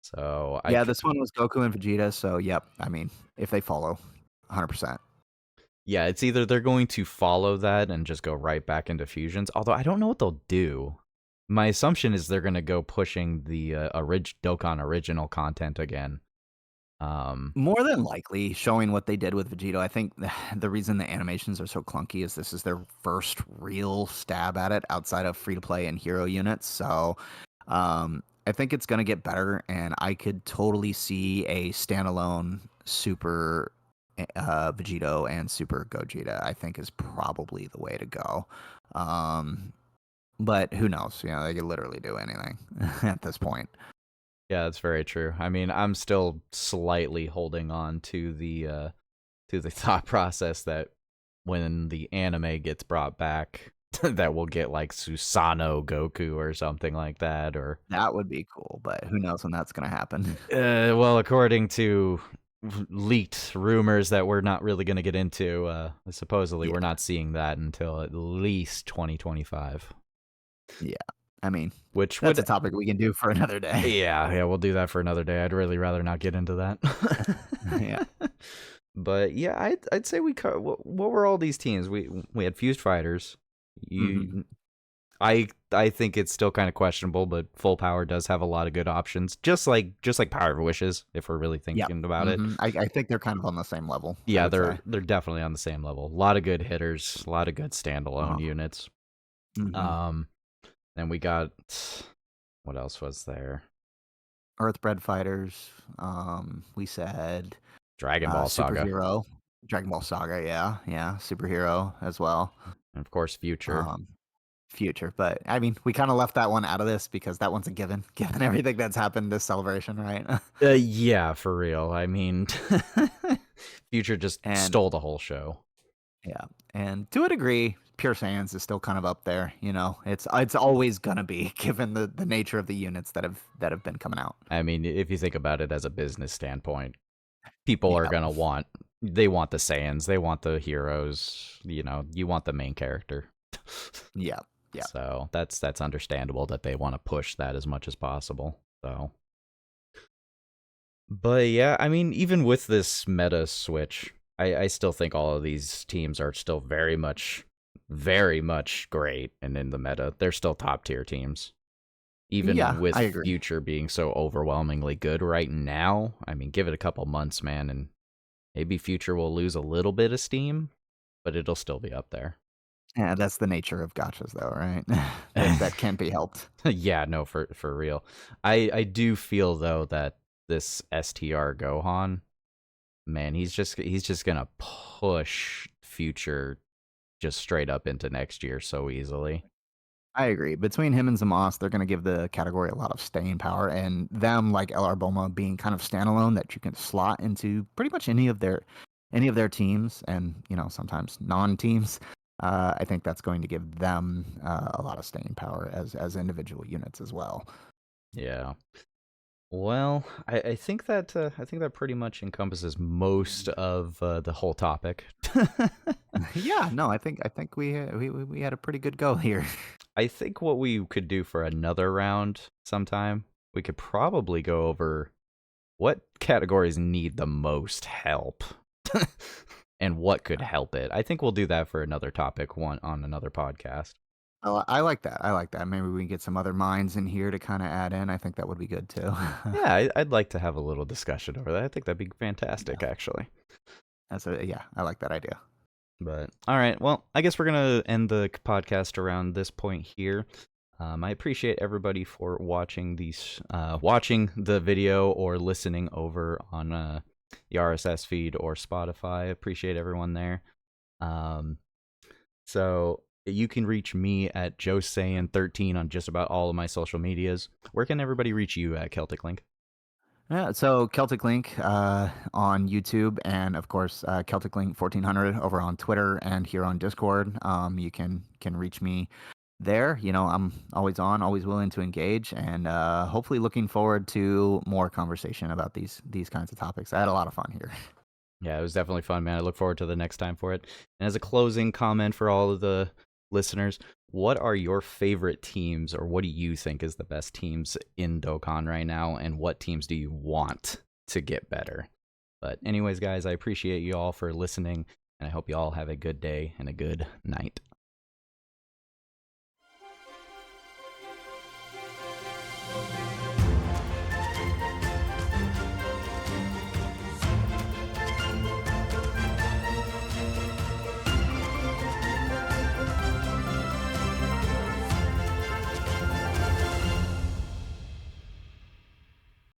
So Yeah, this one was Goku and Vegeta, so yep. I mean, if they follow, 100%. yeah, it's either they're going to follow that and just go right back into fusions. Although I don't know what they'll do. My assumption is they're going to go pushing the Dokkan original content again. More than likely, showing what they did with Vegito. I think the reason the animations are so clunky is this is their first real stab at it outside of free to play and hero units. So I think it's going to get better, and I could totally see a standalone Super Vegito and Super Gogeta. I think is probably the way to go. But who knows? They could literally do anything at this point. yeah, that's very true. I mean, I'm still slightly holding on to the thought process that when the anime gets brought back, that we'll get like Susanoo Goku or something like that, or That would be cool, but who knows when that's going to happen. well, according to leaked rumors that we're not really going to get into, supposedly we're Yeah. not seeing that until at least 2025. Yeah. I mean, Which that's a would, topic we can do for another day. yeah, we'll do that for another day. I'd really rather not get into that. Yeah. But yeah, I'd say what were all these teams? We had Fused Fighters. Mhm. You I think it's still kind of questionable, but Full Power does have a lot of good options. Just like Power of Wishes, if we're really Yep. thinking about it. I think they're kind of on the same level, I Yeah, would say. they're definitely on the same level. A lot of good hitters, a lot of good standalone Uh-huh. units. Mhm. Um then we got what else was there? Earthbred Fighters, we said Dragon Ball Saga. Superhero, Dragon Ball Saga, yeah, yeah, Superhero as well. And of course Future. Um, Future, but I mean, we kind of left that one out of this because that one's a given, given everything that's happened this celebration, right? Yeah, for real. I mean, Future just And stole the whole show. yeah, and to a degree, Pure Saiyans is still kind of up there. It's always gonna be given the nature of the units that have been coming out. I mean, if you think about it as a business standpoint, people are Yeah, gonna they want the Saiyans, they want the heroes. You want the main character. yeah, yeah. So that's understandable that they want to push that as much as possible. So, but yeah, I mean, even with this meta switch, I still think all of these teams are still very much great, and in the meta, they're still top tier teams. even Yeah, with I agree. Future being so overwhelmingly good right now. I mean, give it a couple months, man, and maybe Future will lose a little bit of steam, but it'll still be up there. Yeah, that's the nature of gotchas, though, right? That can't be helped. Yeah, no, for real. I do feel though that this STR Gohan, man, he's just gonna push Future just straight up into next year so easily. I agree. Between him and Zamas, they're going to give the category a lot of staying power, and them like LR Bulma being kind of standalone that you can slot into pretty much any of their teams, and sometimes non-teams. I think that's going to give them a lot of staying power as individual units as well. Yeah. Well, I think that pretty much encompasses most of the whole topic. Yeah, no, I think we had a pretty good go here. I think what we could do for another round sometime, we could probably go over what categories need the most help and what could help it. I think we'll do that for another topic one on another podcast. Oh, I like that. I like that. Maybe we can get some other minds in here to kind of add in. I think that would be good too. Yeah, I'd like to have a little discussion over that. I think that'd be fantastic, Yeah, actually. yeah, I like that idea. But all right, well, I guess we're gonna end the podcast around this point here. I appreciate everybody for watching the video or listening over on the RSS feed or Spotify. I appreciate everyone there. Um, so you can reach me at joesayan13 on just about all of my social medias. Where can everybody reach you at Celtic Link? Yeah, so Celtic Link on YouTube, and of course Celtic Link 1400 over on Twitter and here on Discord. You can reach me there. I'm always on, always willing to engage, and hopefully looking forward to more conversation about these kinds of topics. I had a lot of fun here. Yeah, it was definitely fun, man. I look forward to the next time for it. And as a closing comment for all of the listeners, what are your favorite teams, or what do you think is the best teams in Dokkan right now, and what teams do you want to get better? But anyways, guys, I appreciate you all for listening, and I hope you all have a good day and a good night.